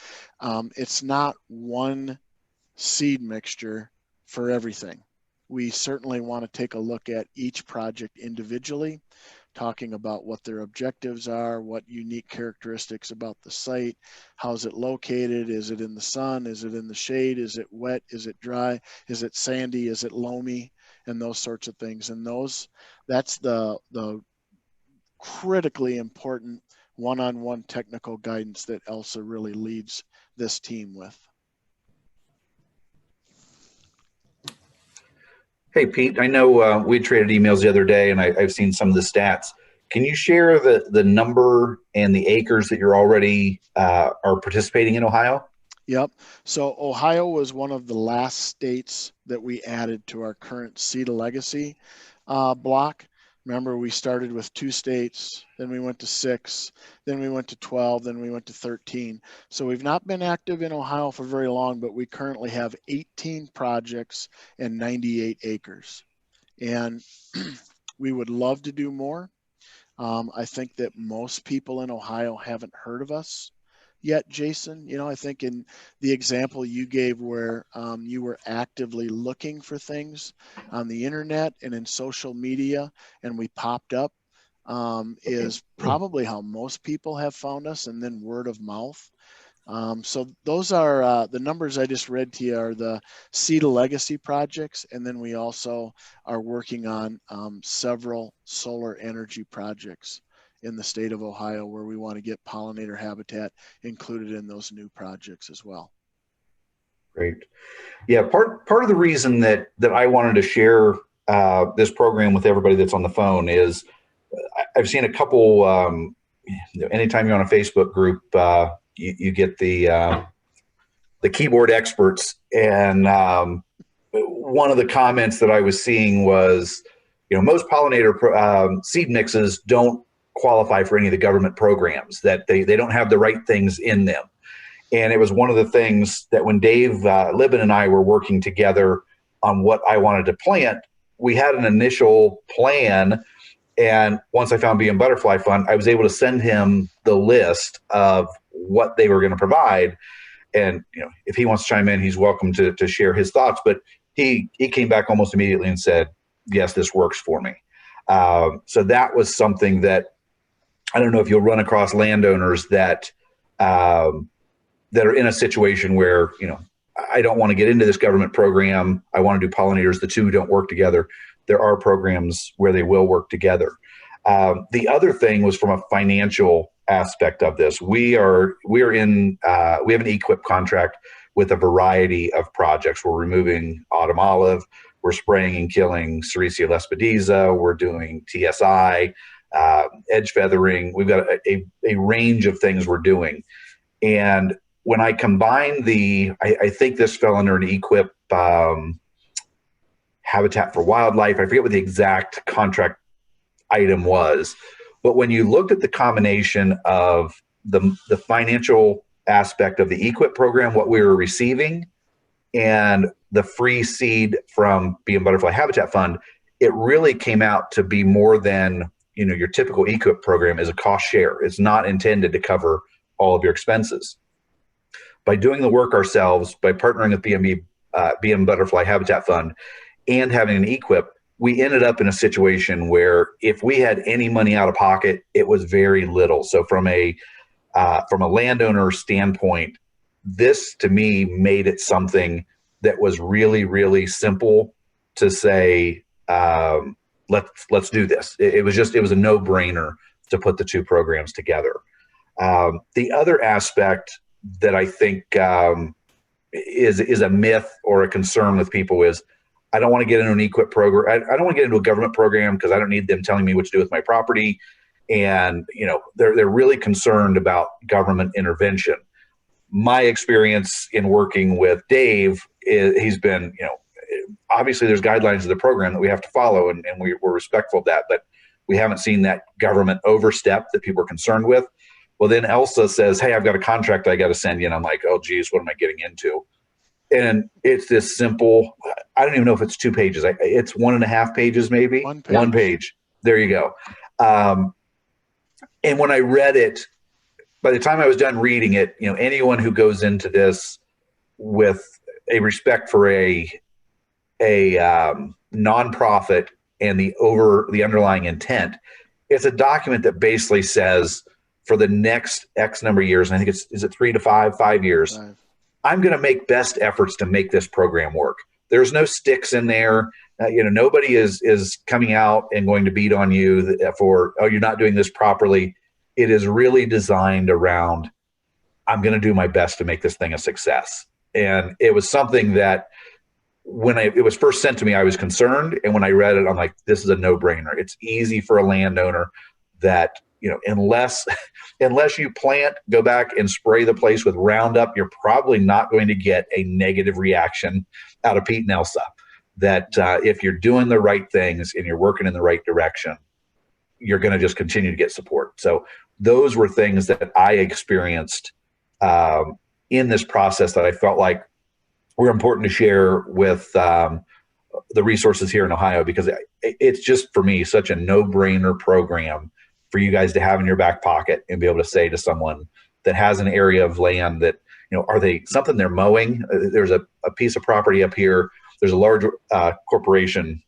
it's not one seed mixture for everything. we certainly want to take a look at each project individually, talking about what their objectives are, what unique characteristics about the site, how's it located, is it in the sun, is it in the shade, is it wet, is it dry, is it sandy, is it loamy, and those sorts of things. And that's the critically important one-on-one technical guidance that Elsa really leads this team with. Hey, Pete, I know we traded emails the other day, and I've seen some of the stats. Can you share the number and the acres that you're already are participating in Ohio? Yep. So Ohio was one of the last states that we added to our current Seed a Legacy block. Remember, we started with 2 states, then we went to 6, then we went to 12, then we went to 13. So we've not been active in Ohio for very long, but we currently have 18 projects and 98 acres. And we would love to do more. I think that most people in Ohio haven't heard of us yet, Jason. You know, I think in the example you gave where you were actively looking for things on the internet and in social media and we popped up is probably how most people have found us, and then word of mouth. So those are the numbers I just read to you are the Seed a Legacy projects, and then we also are working on several solar energy projects in the state of Ohio where we want to get pollinator habitat included in those new projects as well. Great. Yeah, part of the reason that I wanted to share this program with everybody that's on the phone is I've seen a couple, anytime you're on a Facebook group, you get the keyboard experts, and one of the comments that I was seeing was, most pollinator seed mixes don't qualify for any of the government programs, that they don't have the right things in them. And it was one of the things that when Dave Libben and I were working together on what I wanted to plant, we had an initial plan. And once I found Bee and Butterfly Fund, I was able to send him the list of what they were going to provide. And if he wants to chime in, he's welcome to share his thoughts. But he came back almost immediately and said, yes, this works for me. So that was something that I don't know if you'll run across landowners that that are in a situation where, I don't want to get into this government program. I want to do pollinators. The two don't work together. There are programs where they will work together. The other thing was from a financial aspect of this. We have an EQIP contract with a variety of projects. We're removing autumn olive. We're spraying and killing Sericea lespedeza. We're doing TSI, edge feathering. We've got a range of things we're doing. And when I combine I think this fell under an EQIP Habitat for Wildlife. I forget what the exact contract item was, but when you looked at the combination of the financial aspect of the EQIP program, what we were receiving, and the free seed from Bee and Butterfly Habitat Fund, it really came out to be more than your typical EQIP program is a cost share. It's not intended to cover all of your expenses. By doing the work ourselves, by partnering with Bee and Butterfly Habitat Fund, and having an EQIP, we ended up in a situation where if we had any money out of pocket, it was very little. So from a landowner standpoint, this to me made it something that was really, really simple to say, let's do this. It was a no-brainer to put the two programs together. The other aspect that I think is a myth or a concern with people is, I don't want to get into an EQIP program. I don't want to get into a government program because I don't need them telling me what to do with my property. And they're really concerned about government intervention. My experience in working with Dave is he's been, obviously there's guidelines of the program that we have to follow, and we're respectful of that, but we haven't seen that government overstep that people are concerned with. Well, then Elsa says, hey, I've got a contract I got to send you. And I'm like, oh, geez, what am I getting into? And it's this simple, I don't even know if it's 2 pages. It's 1.5 pages, maybe. One page. There you go. And when I read it, by the time I was done reading it, anyone who goes into this with a respect for a nonprofit and the underlying intent. It's a document that basically says for the next X number of years, and I think is it 3 to 5 years, I'm going to make best efforts to make this program work. There's no sticks in there. Nobody is coming out and going to beat on you for, oh, you're not doing this properly. It is really designed around, I'm going to do my best to make this thing a success. And it was something that when it was first sent to me, I was concerned. And when I read it, I'm like, this is a no-brainer. It's easy for a landowner that, unless you plant, go back and spray the place with Roundup, you're probably not going to get a negative reaction out of Pete and Elsa. That if you're doing the right things and you're working in the right direction, you're going to just continue to get support. So those were things that I experienced in this process that I felt like were important to share with the resources here in Ohio, because it's just, for me, such a no-brainer program for you guys to have in your back pocket and be able to say to someone that has an area of land that, are they something they're mowing? There's a piece of property up here. There's a large corporation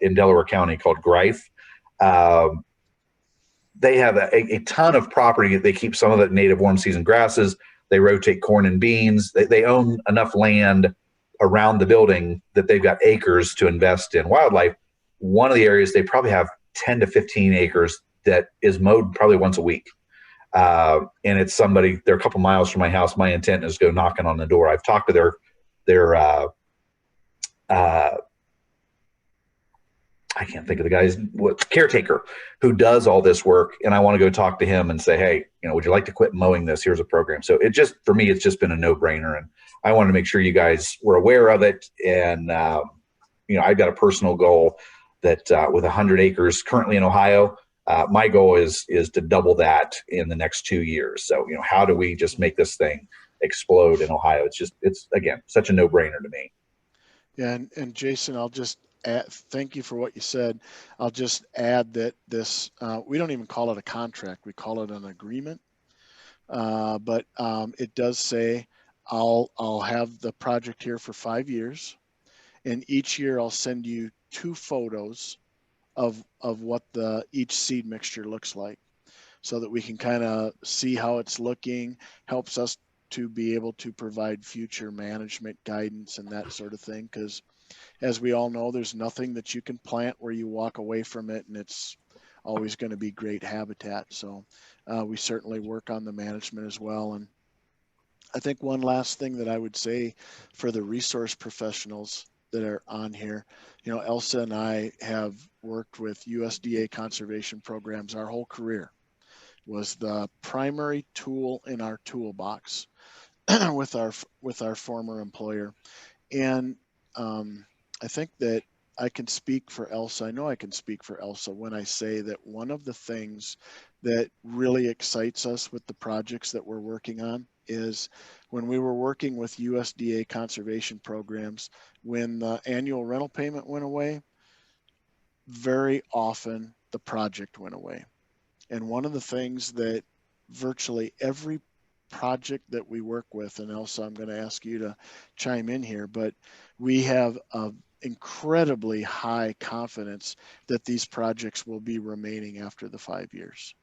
in Delaware County called Greif. They have a ton of property. They keep some of the native warm season grasses. They rotate corn and beans. They own enough land around the building that they've got acres to invest in wildlife. One of the areas, they probably have 10 to 15 acres that is mowed probably once a week. And it's somebody, they're a couple miles from my house. My intent is to go knocking on the door. I've talked to their I can't think of the guy's caretaker who does all this work. And I want to go talk to him and say, hey, would you like to quit mowing this? Here's a program. So for me, it's just been a no-brainer. And I wanted to make sure you guys were aware of it. And, I've got a personal goal that with 100 acres currently in Ohio, my goal is to double that in the next 2 years. So, how do we just make this thing explode in Ohio? It's again, such a no-brainer to me. Yeah. And Jason, I'll just thank you for what you said. I'll just add that this, we don't even call it a contract. We call it an agreement. But it does say I'll have the project here for 5 years. And each year I'll send you 2 photos of what each seed mixture looks like, so that we can kind of see how it's looking, helps us to be able to provide future management guidance and that sort of thing. Because as we all know, there's nothing that you can plant where you walk away from it and it's always going to be great habitat. So we certainly work on the management as well. And I think one last thing that I would say for the resource professionals that are on here, Elsa and I have worked with USDA conservation programs our whole career. Was the primary tool in our toolbox with our former employer. And I think that I can speak for Elsa. I know I can speak for Elsa when I say that one of the things that really excites us with the projects that we're working on is when we were working with USDA conservation programs, when the annual rental payment went away, very often the project went away. And one of the things that virtually every project that we work with, and Elsa, I'm going to ask you to chime in here, but we have a incredibly high confidence that these projects will be remaining after the 5 years.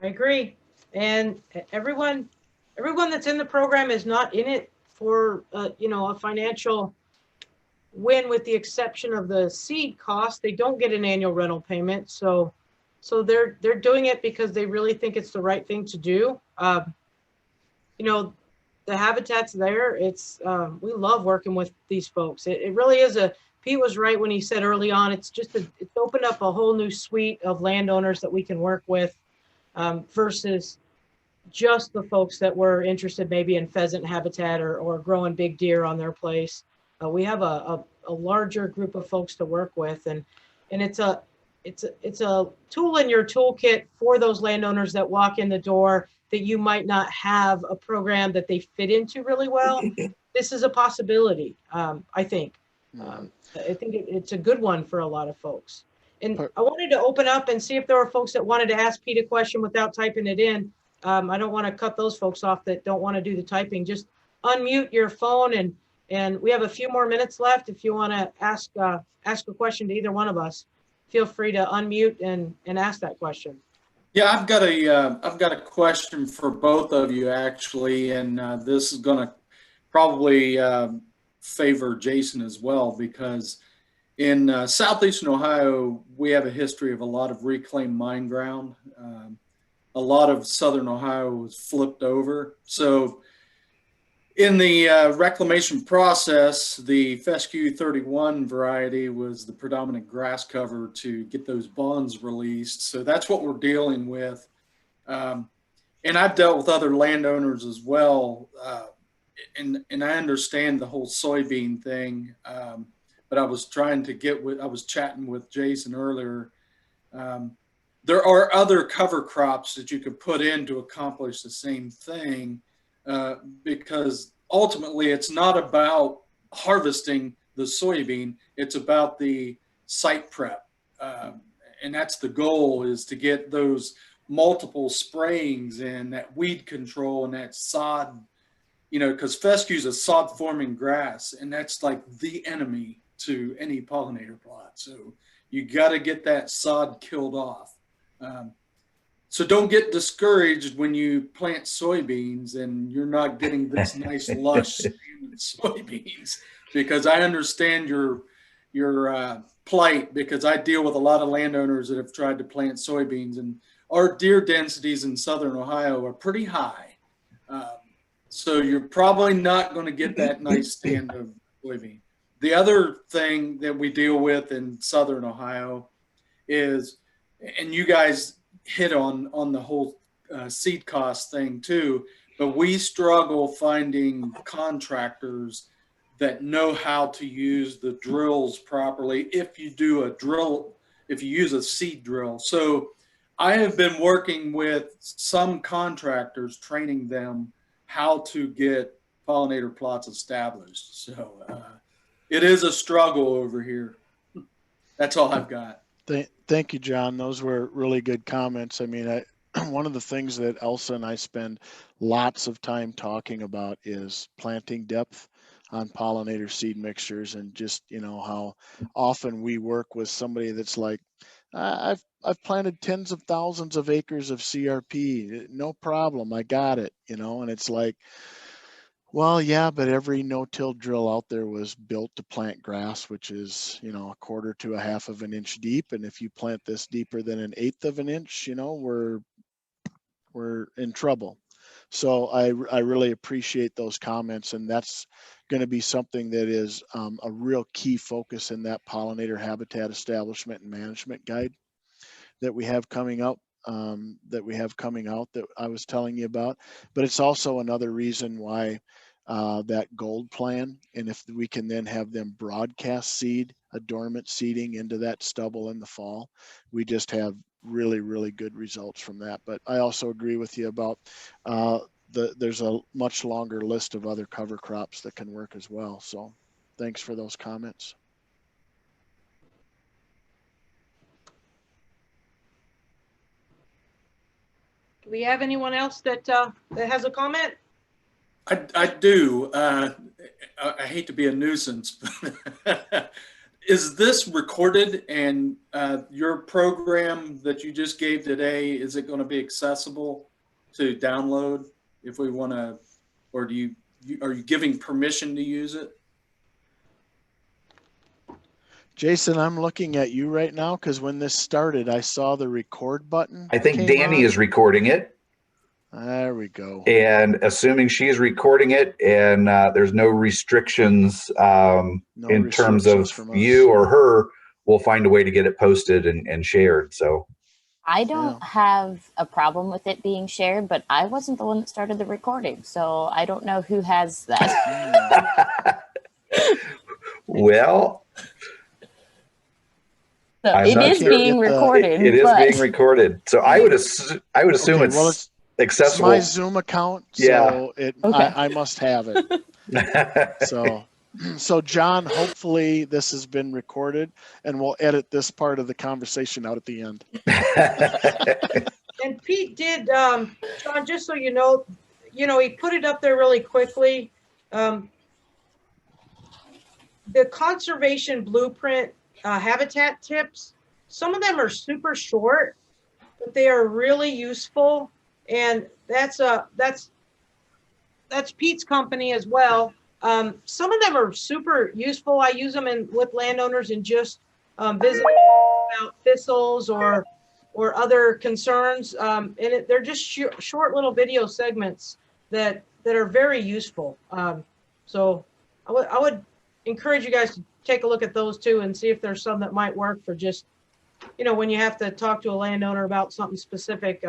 I agree. And everyone that's in the program is not in it for a financial win, with the exception of the seed cost. They don't get an annual rental payment, so they're doing it because they really think it's the right thing to do. The habitat's there. It's we love working with these folks. It really is Pete was right when he said early on, it's opened up a whole new suite of landowners that we can work with, versus just the folks that were interested maybe in pheasant habitat or growing big deer on their place. We have a larger group of folks to work with, and it's a tool in your toolkit for those landowners that walk in the door that you might not have a program that they fit into really well. This is a possibility, I think. I think it's a good one for a lot of folks. And I wanted to open up and see if there were folks that wanted to ask Pete a question without typing it in. I don't want to cut those folks off that don't want to do the typing. Just unmute your phone And we have a few more minutes left. If you want to ask a question to either one of us, feel free to unmute and ask that question. Yeah, I've got a question for both of you actually, and this is going to probably favor Jason as well, because in southeastern Ohio we have a history of a lot of reclaimed mine ground. A lot of southern Ohio was flipped over, so in the reclamation process, the Fescue 31 variety was the predominant grass cover to get those bonds released. So that's what we're dealing with. And I've dealt with other landowners as well. And I understand the whole soybean thing. But I was trying to I was chatting with Jason earlier. There are other cover crops that you could put in to accomplish the same thing. Because ultimately it's not about harvesting the soybean, it's about the site prep. And that's the goal, is to get those multiple sprayings and that weed control and that sod, because fescue is a sod forming grass, and that's like the enemy to any pollinator plot. So you got to get that sod killed off. So don't get discouraged when you plant soybeans and you're not getting this nice lush soybeans, because I understand your plight, because I deal with a lot of landowners that have tried to plant soybeans, and our deer densities in southern Ohio are pretty high. So you're probably not going to get that nice stand of soybean. The other thing that we deal with in southern Ohio is, and you guys hit on the whole seed cost thing too, but we struggle finding contractors that know how to use the drills properly if you use a seed drill. So I have been working with some contractors, training them how to get pollinator plots established. So it is a struggle over here. That's all I've got. Thank you, John. Those were really good comments. I mean, one of the things that Elsa and I spend lots of time talking about is planting depth on pollinator seed mixtures, and just, how often we work with somebody that's like, I've planted tens of thousands of acres of CRP, no problem, I got it, and it's like, well, yeah, but every no-till drill out there was built to plant grass, which is, a quarter to a half of an inch deep. And if you plant this deeper than an eighth of an inch, we're in trouble. So I really appreciate those comments, and that's going to be something that is a real key focus in that pollinator habitat establishment and management guide that we have coming up. That I was telling you about, but it's also another reason why that gold plan, and if we can then have them broadcast seed a dormant seeding into that stubble in the fall, we just have really, really good results from that. But I also agree with you about there's a much longer list of other cover crops that can work as well. So thanks for those comments. Do we have anyone else that has a comment? I do. I hate to be a nuisance, but is this recorded, and your program that you just gave today, is it going to be accessible to download if we want to, or are you giving permission to use it? Jason, I'm looking at you right now, because when this started, I saw the record button. I think Danny is recording it. There we go. And assuming she's recording it, and there's no restrictions in terms of you or her, we'll find a way to get it posted and shared. So I don't have a problem with it being shared, but I wasn't the one that started the recording, so I don't know who has that. Well, so it is being recorded. It is being recorded. So I would assume it's accessible. It's my Zoom account, so I must have it. So John, hopefully this has been recorded, and we'll edit this part of the conversation out at the end. And Pete did, John, just so you know, he put it up there really quickly. the conservation blueprint habitat tips, some of them are super short, but they are really useful. And that's Pete's company as well. Some of them are super useful. I use them with landowners and just visiting about thistles or other concerns. They're just short little video segments that are very useful. So I would encourage you guys to take a look at those too and see if there's some that might work for just, when you have to talk to a landowner about something specific.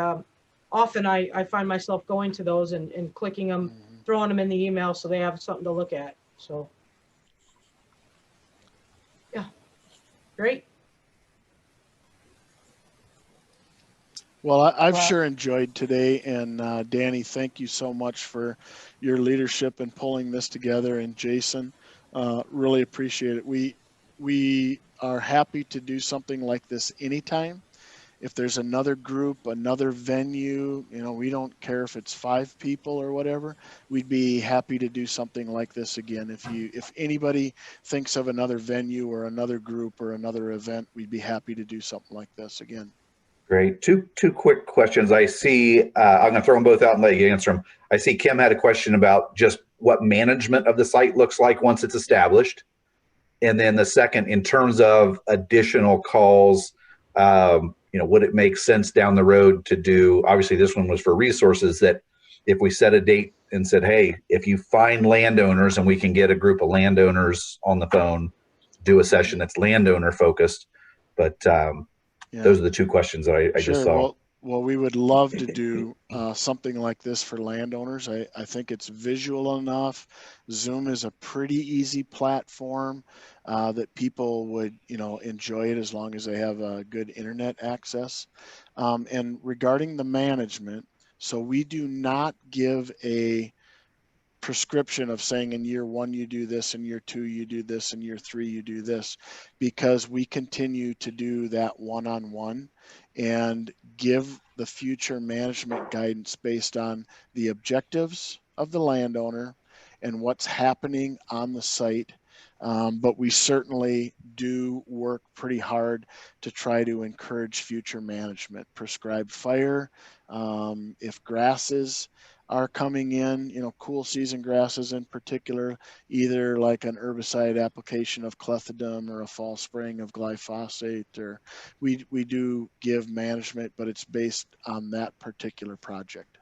Often I find myself going to those and clicking them, throwing them in the email so they have something to look at. So, yeah, great. Well, I've sure enjoyed today, and Danny, thank you so much for your leadership in pulling this together, and Jason, really appreciate it. We are happy to do something like this anytime. If there's another group, another venue, we don't care if it's 5 people or whatever, we'd be happy to do something like this again. If anybody thinks of another venue or another group or another event, we'd be happy to do something like this again. Great. Two quick questions. I see, I'm going to throw them both out and let you answer them. I see Kim had a question about just what management of the site looks like once it's established. And then the second, in terms of additional calls, would it make sense down the road to do, obviously this one was for resources, that if we set a date and said, hey, if you find landowners and we can get a group of landowners on the phone, do a session that's landowner focused. But Yeah. those are the two questions that I Sure. just saw. Well, we would love to do something like this for landowners. I think it's visual enough. Zoom is a pretty easy platform that people would, enjoy it as long as they have a good internet access. And regarding the management, so we do not give a prescription of saying in year 1 you do this, in year 2 you do this, in year 3 you do this, because we continue to do that one-on-one and give the future management guidance based on the objectives of the landowner and what's happening on the site. But we certainly do work pretty hard to try to encourage future management. Prescribed fire, if grasses are coming in, cool season grasses in particular, either like an herbicide application of clethodim or a fall spraying of glyphosate, or we do give management, but it's based on that particular project.